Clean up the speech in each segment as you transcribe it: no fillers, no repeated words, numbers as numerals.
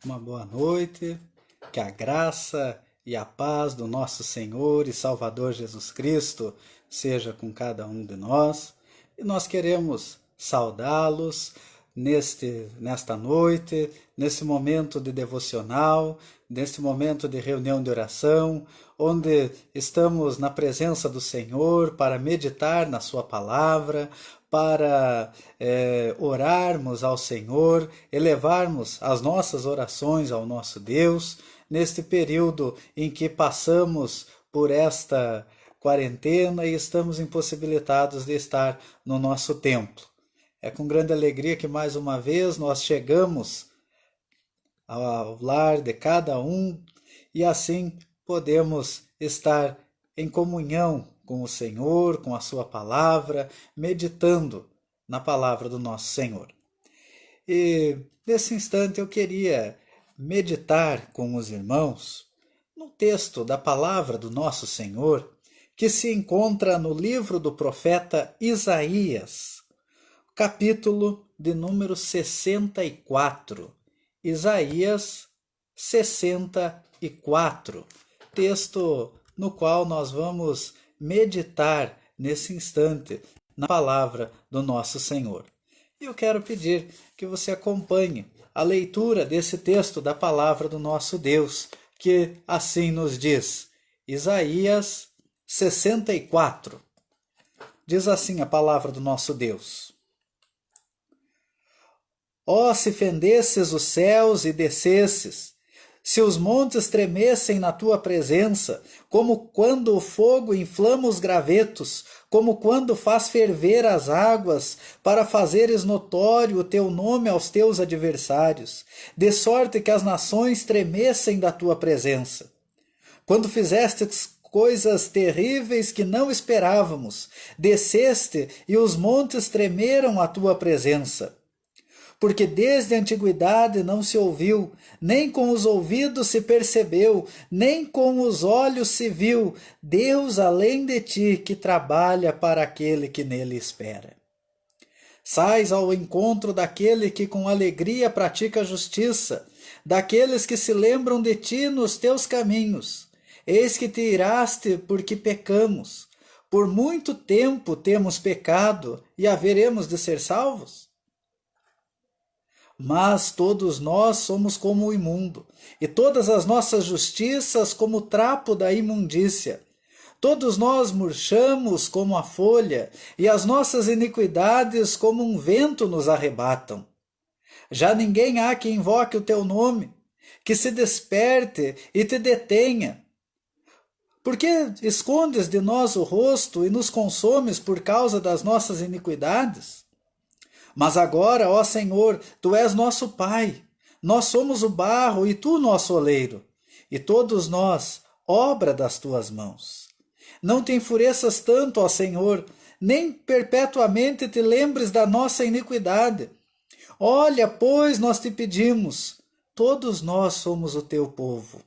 Uma boa noite, que a graça e a paz do nosso Senhor e Salvador Jesus Cristo seja com cada um de nós. E nós queremos saudá-los nesta noite, nesse momento de devocional, nesse momento de reunião de oração, onde estamos na presença do Senhor para meditar na sua palavra, para orarmos ao Senhor, elevarmos as nossas orações ao nosso Deus, neste período em que passamos por esta quarentena e estamos impossibilitados de estar no nosso templo. É com grande alegria que mais uma vez nós chegamos ao lar de cada um e assim podemos estar em comunhão com o Senhor, com a sua palavra, meditando na palavra do nosso Senhor. E nesse instante eu queria meditar com os irmãos no texto da palavra do nosso Senhor, que se encontra no livro do profeta Isaías, capítulo de número 64. Isaías 64, texto no qual nós vamos meditar nesse instante na palavra do nosso Senhor. E eu quero pedir que você acompanhe a leitura desse texto da palavra do nosso Deus, que assim nos diz. Isaías 64. Diz assim a palavra do nosso Deus. Ó, se fendesses os céus e descesses, se os montes tremessem na tua presença, como quando o fogo inflama os gravetos, como quando faz ferver as águas, para fazeres notório o teu nome aos teus adversários, de sorte que as nações tremessem da tua presença. Quando fizestes coisas terríveis que não esperávamos, desceste e os montes tremeram à tua presença. Porque desde a antiguidade não se ouviu, nem com os ouvidos se percebeu, nem com os olhos se viu, Deus além de ti que trabalha para aquele que nele espera. Sais ao encontro daquele que com alegria pratica a justiça, daqueles que se lembram de ti nos teus caminhos. Eis que te iraste porque pecamos. Por muito tempo temos pecado e haveremos de ser salvos? Mas todos nós somos como o imundo, e todas as nossas justiças como o trapo da imundícia. Todos nós murchamos como a folha, e as nossas iniquidades como um vento nos arrebatam. Já ninguém há que invoque o teu nome, que se desperte e te detenha. Por que escondes de nós o rosto e nos consomes por causa das nossas iniquidades? Mas agora, ó Senhor, Tu és nosso Pai, nós somos o barro e Tu nosso oleiro, e todos nós, obra das Tuas mãos. Não te enfureças tanto, ó Senhor, nem perpetuamente te lembres da nossa iniquidade. Olha, pois, nós te pedimos, todos nós somos o Teu povo.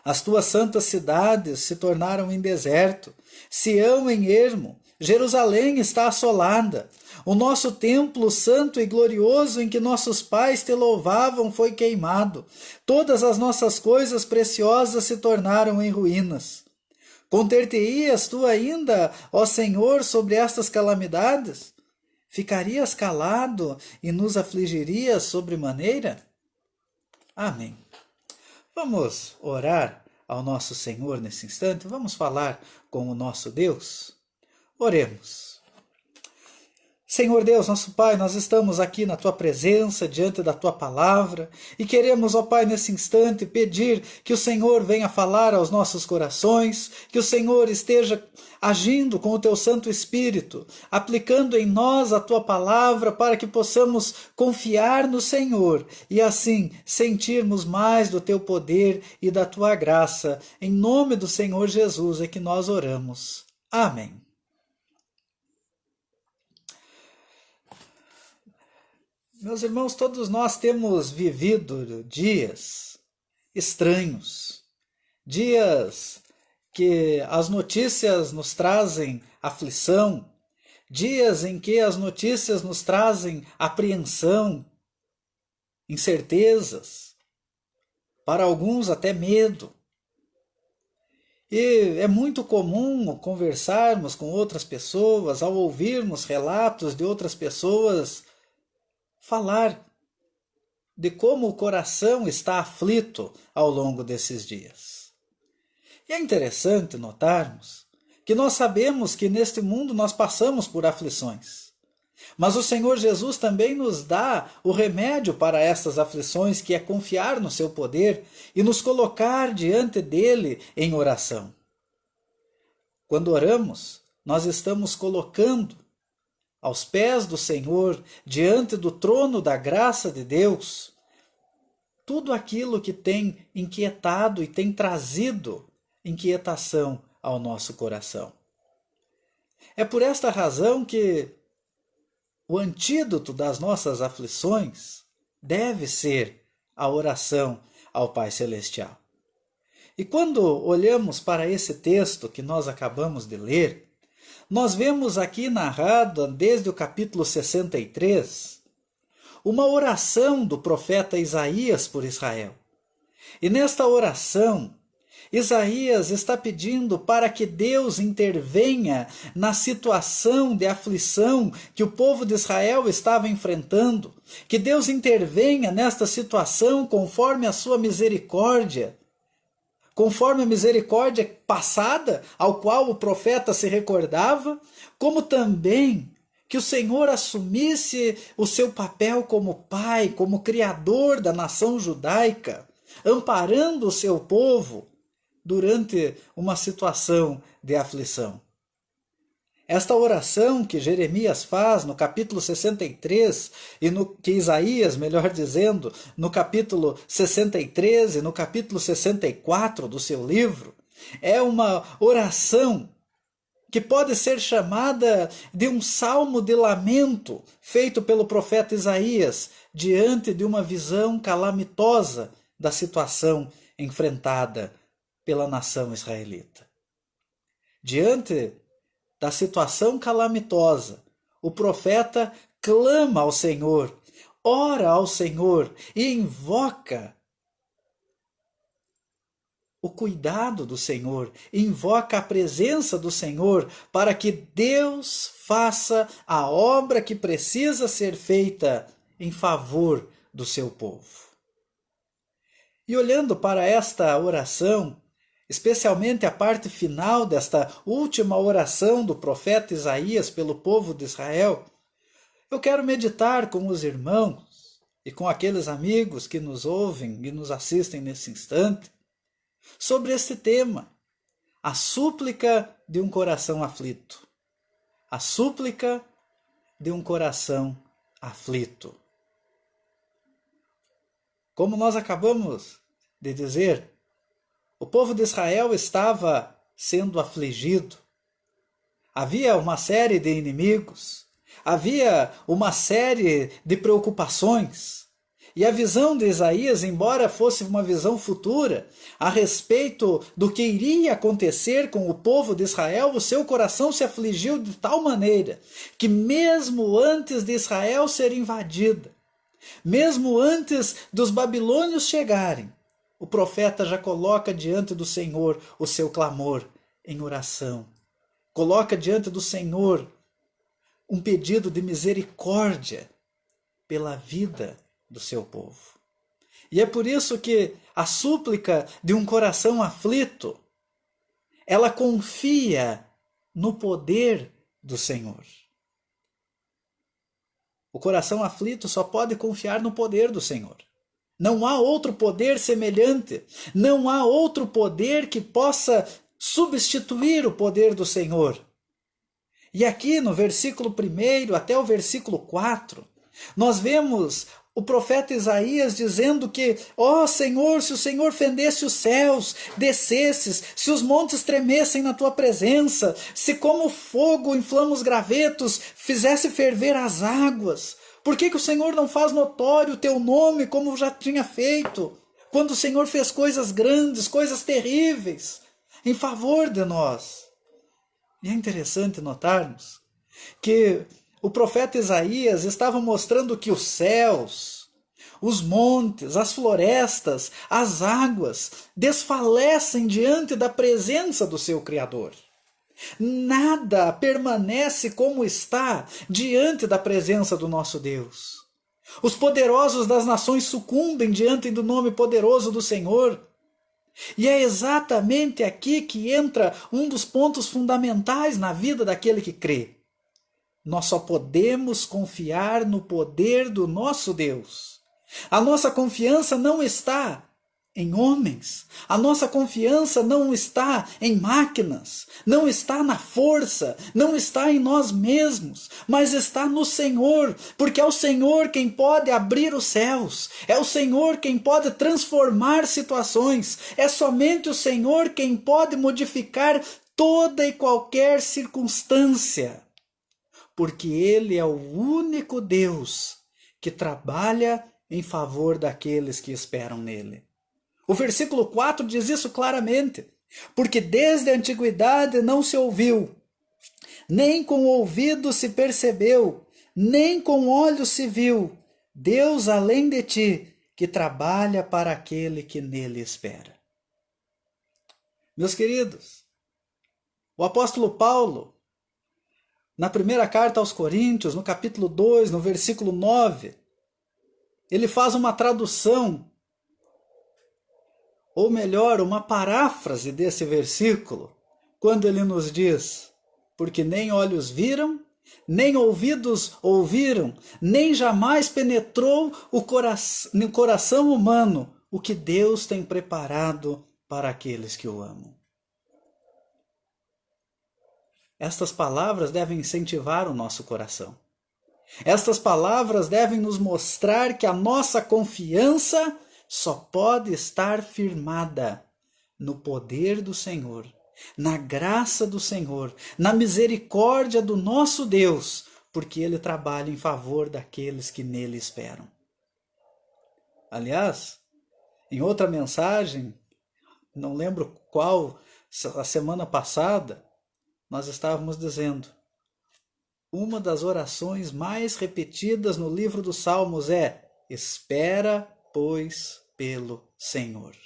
As Tuas santas cidades se tornaram em deserto, Sião em ermo, Jerusalém está assolada. O nosso templo santo e glorioso em que nossos pais te louvavam foi queimado. Todas as nossas coisas preciosas se tornaram em ruínas. Conter-te-ias tu ainda, ó Senhor, sobre estas calamidades? Ficarias calado e nos afligirias sobremaneira? Amém. Vamos orar ao nosso Senhor nesse instante? Vamos falar com o nosso Deus? Oremos. Senhor Deus, nosso Pai, nós estamos aqui na Tua presença, diante da Tua palavra, e queremos, ó Pai, nesse instante, pedir que o Senhor venha falar aos nossos corações, que o Senhor esteja agindo com o Teu Santo Espírito, aplicando em nós a Tua palavra, para que possamos confiar no Senhor, e assim sentirmos mais do Teu poder e da Tua graça. Em nome do Senhor Jesus é que nós oramos. Amém. Meus irmãos, todos nós temos vivido dias estranhos, dias que as notícias nos trazem aflição, dias em que as notícias nos trazem apreensão, incertezas. para alguns até medo. E é muito comum conversarmos com outras pessoas, ao ouvirmos relatos de outras pessoas, falar de como o coração está aflito ao longo desses dias. E é interessante notarmos que nós sabemos que neste mundo nós passamos por aflições. Mas o Senhor Jesus também nos dá o remédio para essas aflições, que é confiar no seu poder e nos colocar diante dele em oração. Quando oramos, nós estamos colocando aos pés do Senhor, diante do trono da graça de Deus, tudo aquilo que tem inquietado e tem trazido inquietação ao nosso coração. É por esta razão que o antídoto das nossas aflições deve ser a oração ao Pai Celestial. E quando olhamos para esse texto que nós acabamos de ler, nós vemos aqui narrado, desde o capítulo 63, uma oração do profeta Isaías por Israel. E nesta oração, Isaías está pedindo para que Deus intervenha na situação de aflição que o povo de Israel estava enfrentando, que Deus intervenha nesta situação conforme a sua misericórdia, conforme a misericórdia passada, ao qual o profeta se recordava, como também que o Senhor assumisse o seu papel como pai, como criador da nação judaica, amparando o seu povo durante uma situação de aflição. Esta oração que Jeremias faz no capítulo 63, que Isaías, melhor dizendo, no capítulo 63 e no capítulo 64 do seu livro, é uma oração que pode ser chamada de um salmo de lamento feito pelo profeta Isaías diante de uma visão calamitosa da situação enfrentada pela nação israelita. Diante da situação calamitosa, o profeta clama ao Senhor, ora ao Senhor e invoca o cuidado do Senhor, invoca a presença do Senhor para que Deus faça a obra que precisa ser feita em favor do seu povo. E olhando para esta oração, especialmente a parte final desta última oração do profeta Isaías pelo povo de Israel, eu quero meditar com os irmãos e com aqueles amigos que nos ouvem e nos assistem nesse instante sobre este tema, a súplica de um coração aflito. A súplica de um coração aflito. Como nós acabamos de dizer, o povo de Israel estava sendo afligido. Havia uma série de inimigos, havia uma série de preocupações. E a visão de Isaías, embora fosse uma visão futura, a respeito do que iria acontecer com o povo de Israel, o seu coração se afligiu de tal maneira que mesmo antes de Israel ser invadida, mesmo antes dos babilônios chegarem, o profeta já coloca diante do Senhor o seu clamor em oração. Coloca diante do Senhor um pedido de misericórdia pela vida do seu povo. E é por isso que a súplica de um coração aflito, ela confia no poder do Senhor. O coração aflito só pode confiar no poder do Senhor. Não há outro poder semelhante, não há outro poder que possa substituir o poder do Senhor. E aqui no versículo 1 até o versículo 4, nós vemos o profeta Isaías dizendo que, ó Senhor, se o Senhor fendesse os céus, descesses, se os montes tremessem na tua presença, se como fogo inflama os gravetos, fizesse ferver as águas, por que o Senhor não faz notório o teu nome como já tinha feito, quando o Senhor fez coisas grandes, coisas terríveis, em favor de nós? E é interessante notarmos que o profeta Isaías estava mostrando que os céus, Os montes, as florestas, as águas desfalecem diante da presença do seu Criador. Nada permanece como está diante da presença do nosso Deus. Os poderosos das nações sucumbem diante do nome poderoso do Senhor. E é exatamente aqui que entra um dos pontos fundamentais na vida daquele que crê. Nós só podemos confiar no poder do nosso Deus. A nossa confiança não está em homens. A nossa confiança não está em máquinas, não está na força, não está em nós mesmos, mas está no Senhor, porque é o Senhor quem pode abrir os céus, é o Senhor quem pode transformar situações, é somente o Senhor quem pode modificar toda e qualquer circunstância, porque Ele é o único Deus que trabalha em favor daqueles que esperam nele. O versículo 4 diz isso claramente. Porque desde a antiguidade não se ouviu, nem com o ouvido se percebeu, nem com olhos se viu, Deus além de ti, que trabalha para aquele que nele espera. Meus queridos, o apóstolo Paulo, na primeira carta aos Coríntios, no capítulo 2, no versículo 9, ele faz uma tradução, ou melhor, uma paráfrase desse versículo, quando ele nos diz: porque nem olhos viram, nem ouvidos ouviram, nem jamais penetrou no coração humano o que Deus tem preparado para aqueles que o amam. Estas palavras devem incentivar o nosso coração. Estas palavras devem nos mostrar que a nossa confiança só pode estar firmada no poder do Senhor, na graça do Senhor, na misericórdia do nosso Deus, porque Ele trabalha em favor daqueles que nele esperam. Aliás, em outra mensagem, não lembro qual, a semana passada, nós estávamos dizendo: uma das orações mais repetidas no livro dos Salmos é: espera, pois, pelo Senhor.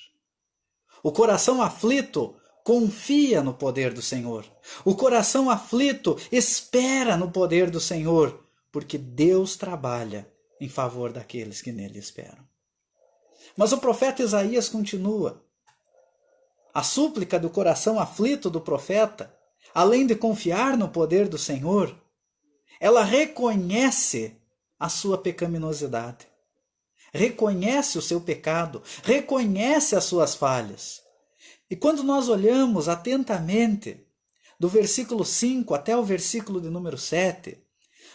O coração aflito confia no poder do Senhor. O coração aflito espera no poder do Senhor, porque Deus trabalha em favor daqueles que nele esperam. Mas o profeta Isaías continua. A súplica do coração aflito do profeta, além de confiar no poder do Senhor, ela reconhece a sua pecaminosidade. Reconhece o seu pecado, reconhece as suas falhas. E quando nós olhamos atentamente, do versículo 5 até o versículo de número 7,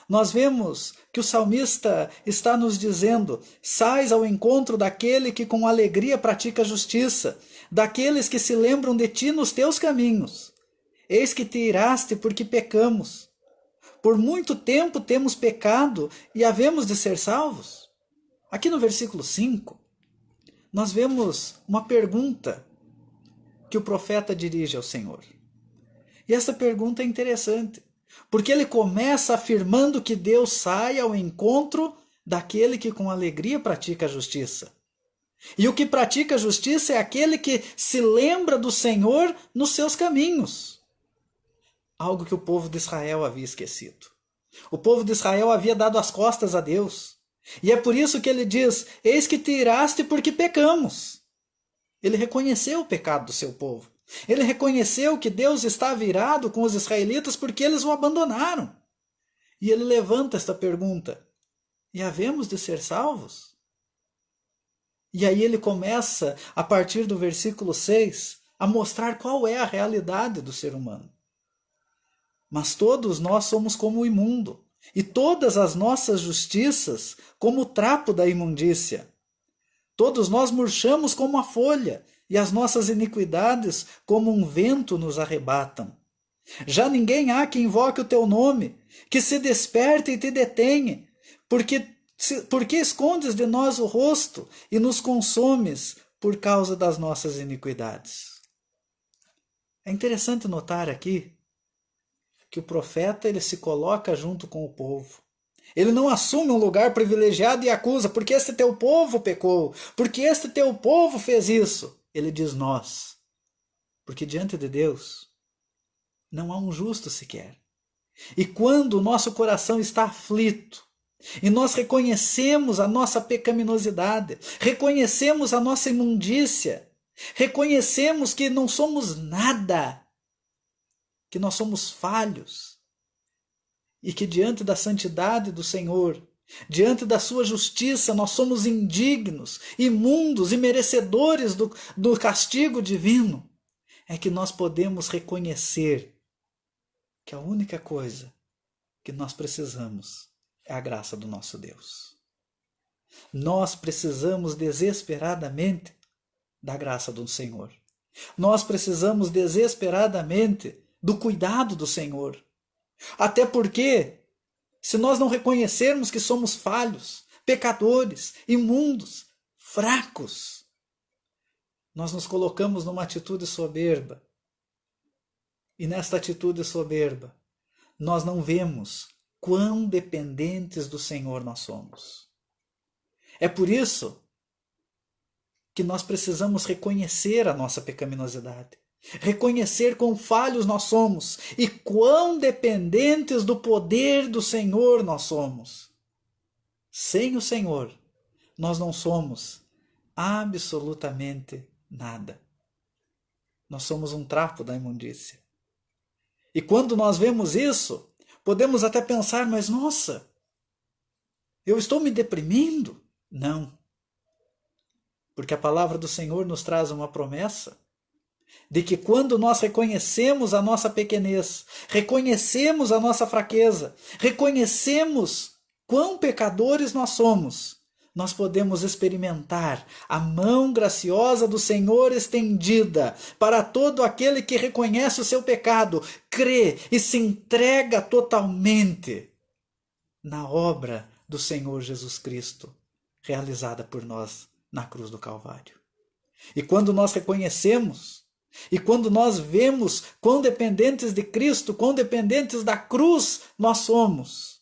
nós vemos que o salmista está nos dizendo: sais ao encontro daquele que com alegria pratica a justiça, daqueles que se lembram de ti nos teus caminhos. Eis que te iraste porque pecamos. Por muito tempo temos pecado e havemos de ser salvos. Aqui no versículo 5, nós vemos uma pergunta que o profeta dirige ao Senhor. E essa pergunta é interessante, porque ele começa afirmando que Deus sai ao encontro daquele que com alegria pratica a justiça. E o que pratica a justiça é aquele que se lembra do Senhor nos seus caminhos. Algo que o povo de Israel havia esquecido. O povo de Israel havia dado as costas a Deus. E é por isso que ele diz: eis que te iraste porque pecamos. Ele reconheceu o pecado do seu povo. Ele reconheceu que Deus estava irado com os israelitas porque eles o abandonaram. E ele levanta esta pergunta: e havemos de ser salvos? E aí ele começa, a partir do versículo 6, a mostrar qual é a realidade do ser humano. Mas todos nós somos como o imundo, e todas as nossas justiças como o trapo da imundícia. Todos nós murchamos como a folha, e as nossas iniquidades como um vento nos arrebatam. Já ninguém há que invoque o teu nome, que se desperte e te detenha, porque escondes de nós o rosto e nos consumes por causa das nossas iniquidades. É interessante notar aqui que o profeta ele se coloca junto com o povo. Ele não assume um lugar privilegiado e acusa, porque este teu povo pecou, porque este teu povo fez isso. Ele diz nós, porque diante de Deus não há um justo sequer. E quando o nosso coração está aflito, e nós reconhecemos a nossa pecaminosidade, reconhecemos a nossa imundícia, reconhecemos que não somos nada, que nós somos falhos, e que diante da santidade do Senhor, diante da sua justiça, nós somos indignos, imundos e merecedores do castigo divino, é que nós podemos reconhecer que a única coisa que nós precisamos é a graça do nosso Deus. Nós precisamos desesperadamente da graça do Senhor. Nós precisamos desesperadamente do cuidado do Senhor. Até porque, se nós não reconhecermos que somos falhos, pecadores, imundos, fracos, nós nos colocamos numa atitude soberba. E nesta atitude soberba, nós não vemos quão dependentes do Senhor nós somos. É por isso que nós precisamos reconhecer a nossa pecaminosidade, reconhecer quão falhos nós somos e quão dependentes do poder do Senhor nós somos. Sem o Senhor, nós não somos absolutamente nada. Nós somos um trapo da imundícia. E quando nós vemos isso, podemos até pensar, mas nossa, eu estou me deprimindo? Não. Porque a palavra do Senhor nos traz uma promessa de que quando nós reconhecemos a nossa pequenez, reconhecemos a nossa fraqueza, reconhecemos quão pecadores nós somos, nós podemos experimentar a mão graciosa do Senhor estendida para todo aquele que reconhece o seu pecado, crê e se entrega totalmente na obra do Senhor Jesus Cristo, realizada por nós na cruz do Calvário. E quando nós reconhecemos, e quando nós vemos quão dependentes de Cristo, quão dependentes da cruz nós somos,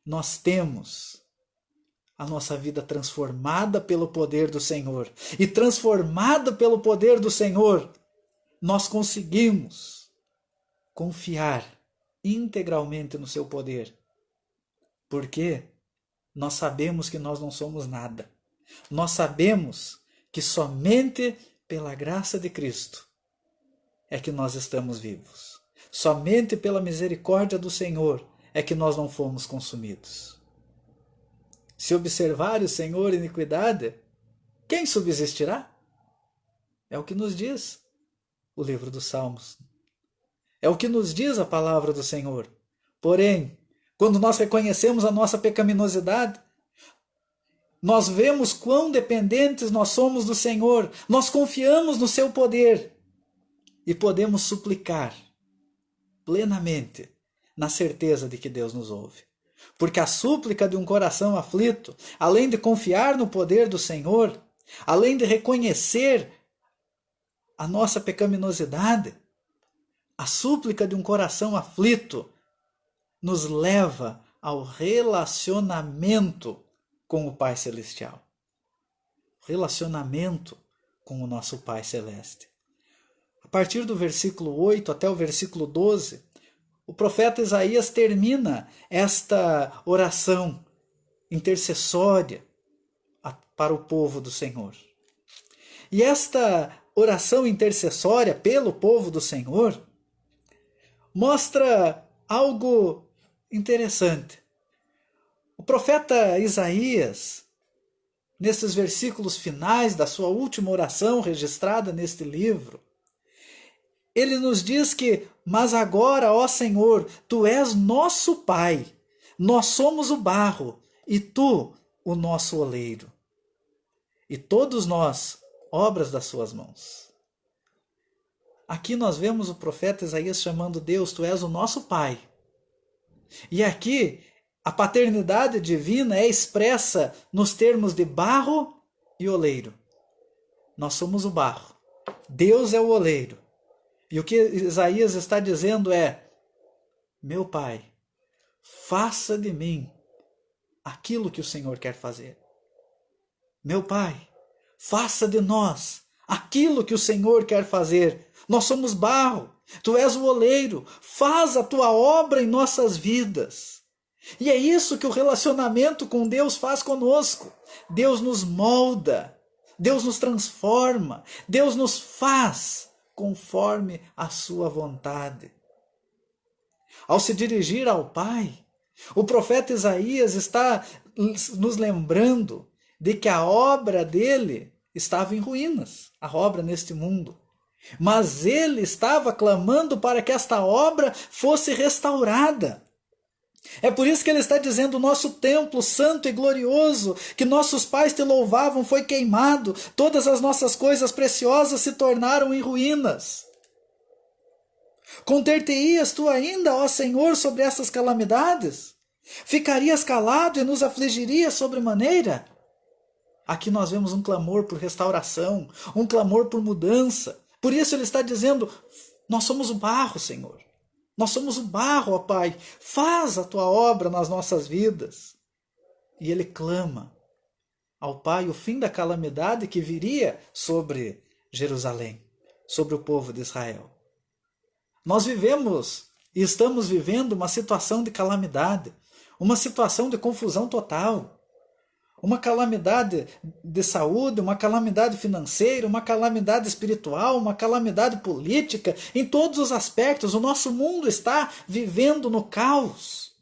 nós temos a nossa vida transformada pelo poder do Senhor. E transformada pelo poder do Senhor, nós conseguimos confiar integralmente no seu poder. Porque nós sabemos que nós não somos nada. Nós sabemos que somente pela graça de Cristo é que nós estamos vivos. Somente pela misericórdia do Senhor é que nós não fomos consumidos. Se observar o Senhor iniquidade, quem subsistirá? É o que nos diz o livro dos Salmos. É o que nos diz a palavra do Senhor. Porém, quando nós reconhecemos a nossa pecaminosidade, nós vemos quão dependentes nós somos do Senhor, nós confiamos no seu poder e podemos suplicar plenamente na certeza de que Deus nos ouve. Porque a súplica de um coração aflito, além de confiar no poder do Senhor, além de reconhecer a nossa pecaminosidade, a súplica de um coração aflito nos leva ao relacionamento com o Pai Celestial. Relacionamento com o nosso Pai Celeste. A partir do versículo 8 até o versículo 12, o profeta Isaías termina esta oração intercessória para o povo do Senhor. E esta oração intercessória pelo povo do Senhor mostra algo interessante. O profeta Isaías, nesses versículos finais da sua última oração registrada neste livro, ele nos diz que, mas agora, ó Senhor, tu és nosso Pai, nós somos o barro e tu o nosso oleiro. E todos nós, obras das suas mãos. Aqui nós vemos o profeta Isaías chamando Deus, tu és o nosso Pai. E aqui a paternidade divina é expressa nos termos de barro e oleiro. Nós somos o barro, Deus é o oleiro. E o que Isaías está dizendo é, meu Pai, faça de mim aquilo que o Senhor quer fazer. Meu Pai, faça de nós aquilo que o Senhor quer fazer. Nós somos barro, Tu és o oleiro, faz a Tua obra em nossas vidas. E é isso que o relacionamento com Deus faz conosco. Deus nos molda, Deus nos transforma, Deus nos faz conforme a sua vontade. Ao se dirigir ao Pai, o profeta Isaías está nos lembrando de que a obra dele estava em ruínas, a obra neste mundo. Mas ele estava clamando para que esta obra fosse restaurada. É por isso que ele está dizendo: o nosso templo santo e glorioso, que nossos pais te louvavam, foi queimado, todas as nossas coisas preciosas se tornaram em ruínas. Conter-te-ias tu ainda, ó Senhor, sobre essas calamidades? Ficarias calado e nos afligirias sobremaneira? Aqui nós vemos um clamor por restauração, um clamor por mudança. Por isso ele está dizendo: nós somos o barro, Senhor. Nós somos o barro, ó Pai. Faz a tua obra nas nossas vidas. E ele clama ao Pai o fim da calamidade que viria sobre Jerusalém, sobre o povo de Israel. Nós vivemos e estamos vivendo uma situação de calamidade, uma situação de confusão total. Uma calamidade de saúde, uma calamidade financeira, uma calamidade espiritual, uma calamidade política, em todos os aspectos. O nosso mundo está vivendo no caos.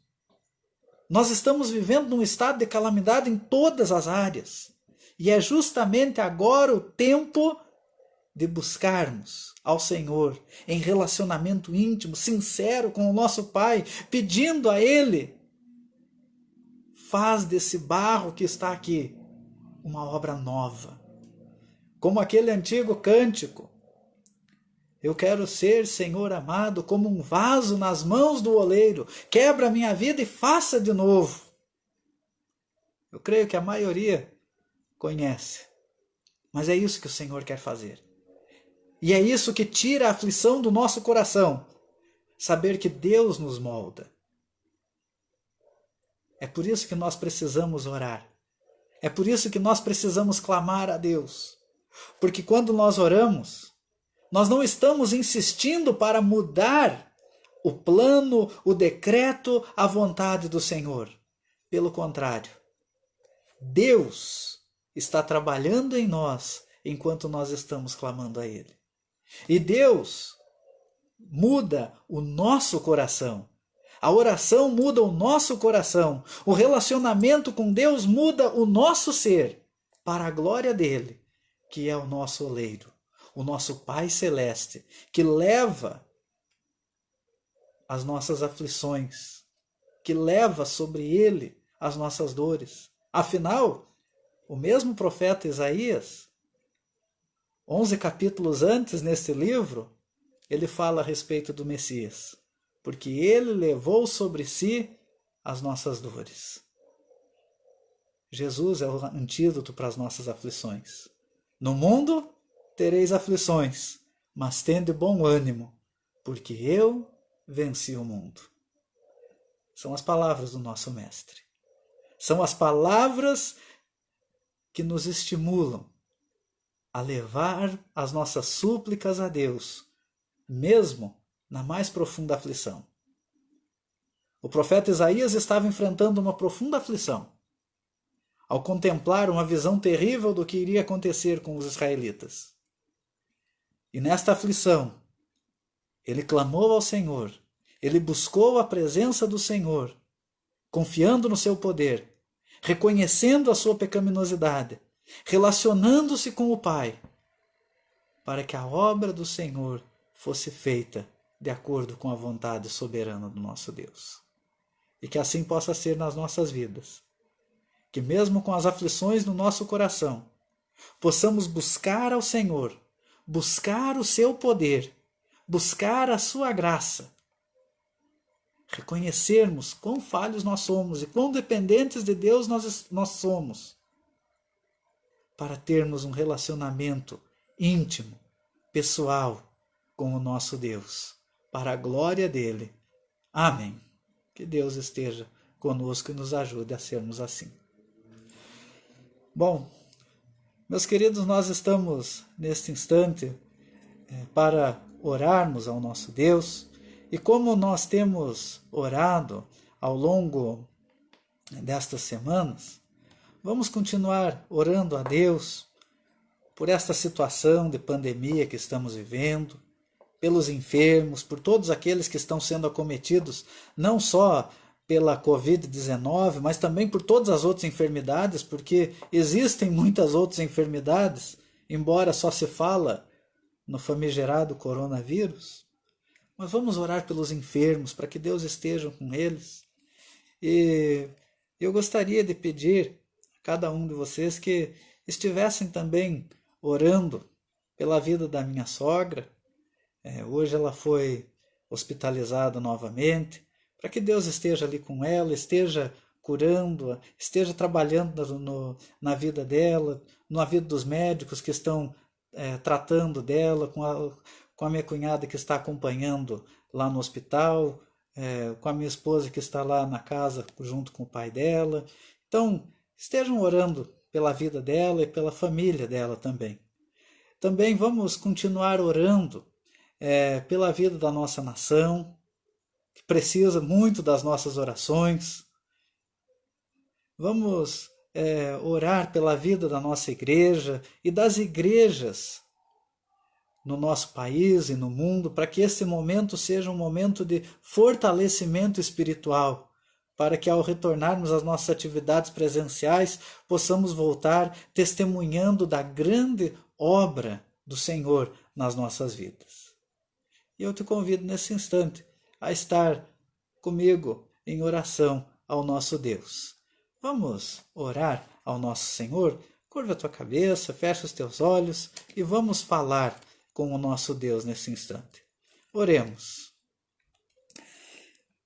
Nós estamos vivendo num estado de calamidade em todas as áreas. E é justamente agora o tempo de buscarmos ao Senhor em relacionamento íntimo, sincero com o nosso Pai, pedindo a Ele: faz desse barro que está aqui uma obra nova. Como aquele antigo cântico: eu quero ser, Senhor amado, como um vaso nas mãos do oleiro. Quebra a minha vida e faça de novo. Eu creio que a maioria conhece. Mas é isso que o Senhor quer fazer. E é isso que tira a aflição do nosso coração. Saber que Deus nos molda. É por isso que nós precisamos orar. É por isso que nós precisamos clamar a Deus. Porque quando nós oramos, nós não estamos insistindo para mudar o plano, o decreto, a vontade do Senhor. Pelo contrário, Deus está trabalhando em nós enquanto nós estamos clamando a Ele. E Deus muda o nosso coração. A oração muda o nosso coração. O relacionamento com Deus muda o nosso ser para a glória dele, que é o nosso oleiro, o nosso Pai Celeste, que leva as nossas aflições, que leva sobre ele as nossas dores. Afinal, o mesmo profeta Isaías, 11 capítulos antes neste livro, ele fala a respeito do Messias. Porque ele levou sobre si as nossas dores. Jesus é o antídoto para as nossas aflições. No mundo tereis aflições, mas tende bom ânimo, porque eu venci o mundo. São as palavras do nosso Mestre. São as palavras que nos estimulam a levar as nossas súplicas a Deus, mesmo na mais profunda aflição. O profeta Isaías estava enfrentando uma profunda aflição ao contemplar uma visão terrível do que iria acontecer com os israelitas. E nesta aflição, ele clamou ao Senhor, ele buscou a presença do Senhor, confiando no seu poder, reconhecendo a sua pecaminosidade, relacionando-se com o Pai, para que a obra do Senhor fosse feita de acordo com a vontade soberana do nosso Deus. E que assim possa ser nas nossas vidas. Que mesmo com as aflições no nosso coração, possamos buscar ao Senhor, buscar o seu poder, buscar a sua graça. Reconhecermos quão falhos nós somos e quão dependentes de Deus nós somos, para termos um relacionamento íntimo, pessoal com o nosso Deus, para a glória dele. Amém. Que Deus esteja conosco e nos ajude a sermos assim. Bom, meus queridos, nós estamos neste instante para orarmos ao nosso Deus, e como nós temos orado ao longo destas semanas, vamos continuar orando a Deus por esta situação de pandemia que estamos vivendo, pelos enfermos, por todos aqueles que estão sendo acometidos, não só pela Covid-19, mas também por todas as outras enfermidades, porque existem muitas outras enfermidades, embora só se fala no famigerado coronavírus. Mas vamos orar pelos enfermos, para que Deus esteja com eles. E eu gostaria de pedir a cada um de vocês que estivessem também orando pela vida da minha sogra. Hoje ela foi hospitalizada novamente, para que Deus esteja ali com ela, esteja curando-a, esteja trabalhando na vida dela, na vida dos médicos que estão tratando dela, com a minha cunhada que está acompanhando lá no hospital, com a minha esposa que está lá na casa junto com o pai dela. Então, estejam orando pela vida dela e pela família dela também. Também vamos continuar orando pela vida da nossa nação, que precisa muito das nossas orações. Vamos orar pela vida da nossa igreja e das igrejas no nosso país e no mundo, para que esse momento seja um momento de fortalecimento espiritual, para que ao retornarmos às nossas atividades presenciais, possamos voltar testemunhando da grande obra do Senhor nas nossas vidas. E eu te convido nesse instante a estar comigo em oração ao nosso Deus. Vamos orar ao nosso Senhor? Curva a tua cabeça, fecha os teus olhos e vamos falar com o nosso Deus nesse instante. Oremos.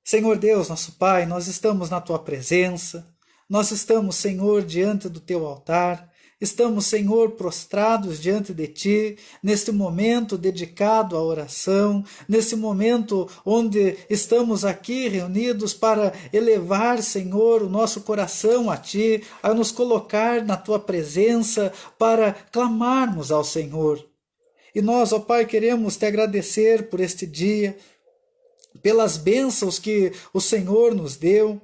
Senhor Deus, nosso Pai, nós estamos na Tua presença, nós estamos, Senhor, diante do Teu altar, estamos, Senhor, prostrados diante de Ti, neste momento dedicado à oração, nesse momento onde estamos aqui reunidos para elevar, Senhor, o nosso coração a Ti, a nos colocar na Tua presença, para clamarmos ao Senhor. E nós, ó Pai, queremos Te agradecer por este dia, pelas bênçãos que o Senhor nos deu,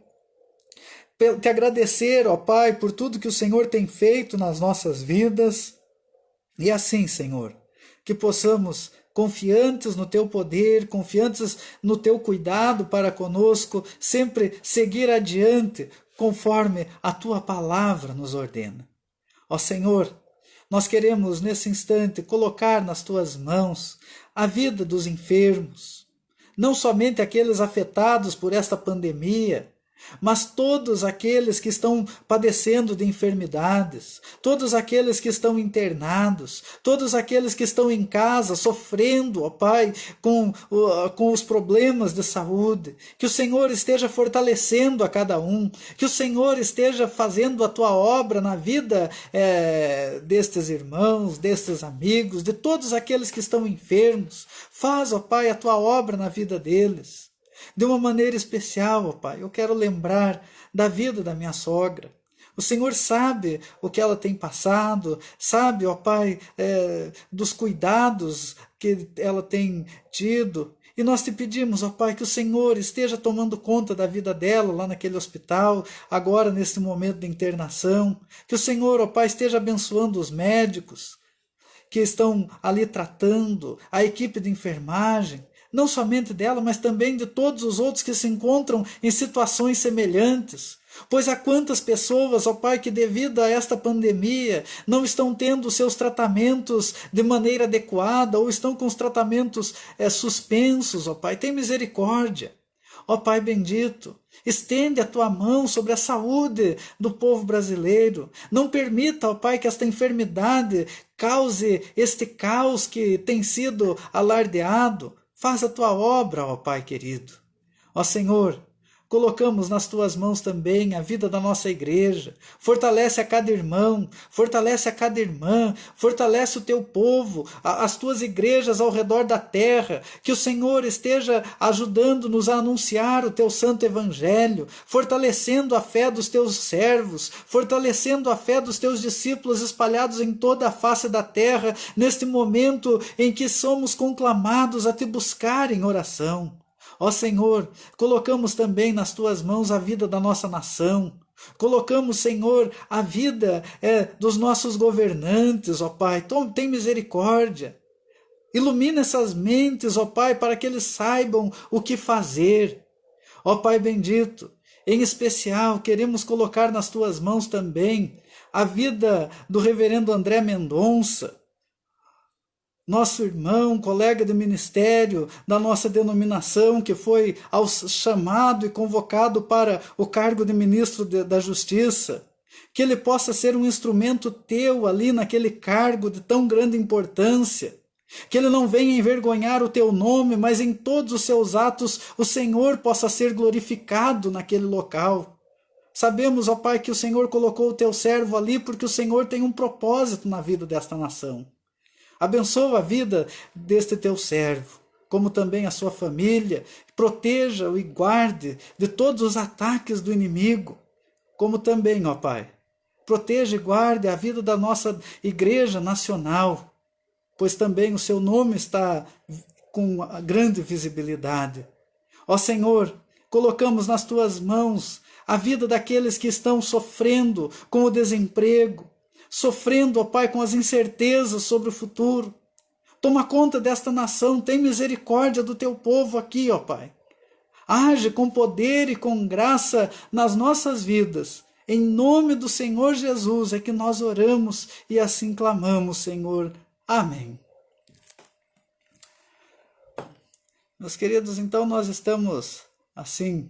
Te agradecer, ó Pai, por tudo que o Senhor tem feito nas nossas vidas. E assim, Senhor, que possamos, confiantes no Teu poder, confiantes no Teu cuidado para conosco, sempre seguir adiante, conforme a Tua palavra nos ordena. Ó Senhor, nós queremos nesse instante colocar nas Tuas mãos a vida dos enfermos, não somente aqueles afetados por esta pandemia, mas todos aqueles que estão padecendo de enfermidades, todos aqueles que estão internados, todos aqueles que estão em casa sofrendo, ó Pai, com os problemas de saúde, que o Senhor esteja fortalecendo a cada um, que o Senhor esteja fazendo a Tua obra na vida destes irmãos, destes amigos, de todos aqueles que estão enfermos. Faz, ó Pai, a Tua obra na vida deles. De uma maneira especial, ó Pai, eu quero lembrar da vida da minha sogra. O Senhor sabe o que ela tem passado, sabe, ó Pai, dos cuidados que ela tem tido. E nós Te pedimos, ó Pai, que o Senhor esteja tomando conta da vida dela lá naquele hospital, agora nesse momento de internação. Que o Senhor, ó Pai, esteja abençoando os médicos que estão ali tratando, a equipe de enfermagem, não somente dela, mas também de todos os outros que se encontram em situações semelhantes. Pois há quantas pessoas, ó Pai, que devido a esta pandemia não estão tendo seus tratamentos de maneira adequada ou estão com os tratamentos suspensos, ó Pai. Tem misericórdia. Ó Pai bendito, estende a Tua mão sobre a saúde do povo brasileiro. Não permita, ó Pai, que esta enfermidade cause este caos que tem sido alardeado. Faz a Tua obra, ó Pai querido. Ó Senhor, colocamos nas tuas mãos também a vida da nossa igreja. Fortalece a cada irmão, fortalece a cada irmã, fortalece o teu povo, as tuas igrejas ao redor da terra. Que o Senhor esteja ajudando-nos a anunciar o teu santo evangelho, fortalecendo a fé dos teus servos, fortalecendo a fé dos teus discípulos espalhados em toda a face da terra, neste momento em que somos conclamados a te buscar em oração. Ó Senhor, colocamos também nas tuas mãos a vida da nossa nação. Colocamos, Senhor, a vida dos nossos governantes, ó Pai. Tem misericórdia. Ilumina essas mentes, ó Pai, para que eles saibam o que fazer. Ó Pai bendito, em especial queremos colocar nas tuas mãos também a vida do reverendo André Mendonça, nosso irmão, colega de ministério da nossa denominação, que foi chamado e convocado para o cargo de ministro da Justiça. Que ele possa ser um instrumento teu ali naquele cargo de tão grande importância. Que ele não venha envergonhar o teu nome, mas em todos os seus atos o Senhor possa ser glorificado naquele local. Sabemos, ó Pai, que o Senhor colocou o teu servo ali porque o Senhor tem um propósito na vida desta nação. Abençoa a vida deste teu servo, como também a sua família, proteja-o e guarde de todos os ataques do inimigo, como também, ó Pai, proteja e guarde a vida da nossa igreja nacional, pois também o seu nome está com grande visibilidade. Ó Senhor, colocamos nas tuas mãos a vida daqueles que estão sofrendo com o desemprego, sofrendo, ó Pai, com as incertezas sobre o futuro. Toma conta desta nação, tem misericórdia do teu povo aqui, ó Pai. Age com poder e com graça nas nossas vidas. Em nome do Senhor Jesus é que nós oramos e assim clamamos, Senhor. Amém. Meus queridos, então nós estamos assim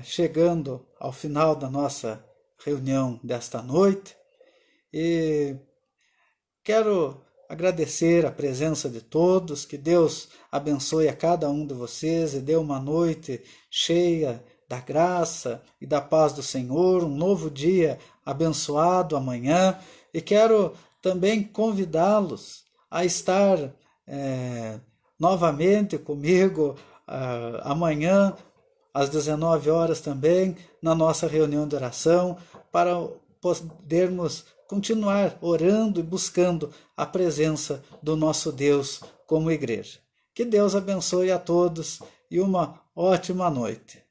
chegando ao final da nossa reunião desta noite. E quero agradecer a presença de todos, que Deus abençoe a cada um de vocês e dê uma noite cheia da graça e da paz do Senhor, um novo dia abençoado amanhã. E quero também convidá-los a estar novamente comigo amanhã, às 19 horas também, na nossa reunião de oração, para podermos continuar orando e buscando a presença do nosso Deus como igreja. Que Deus abençoe a todos e uma ótima noite.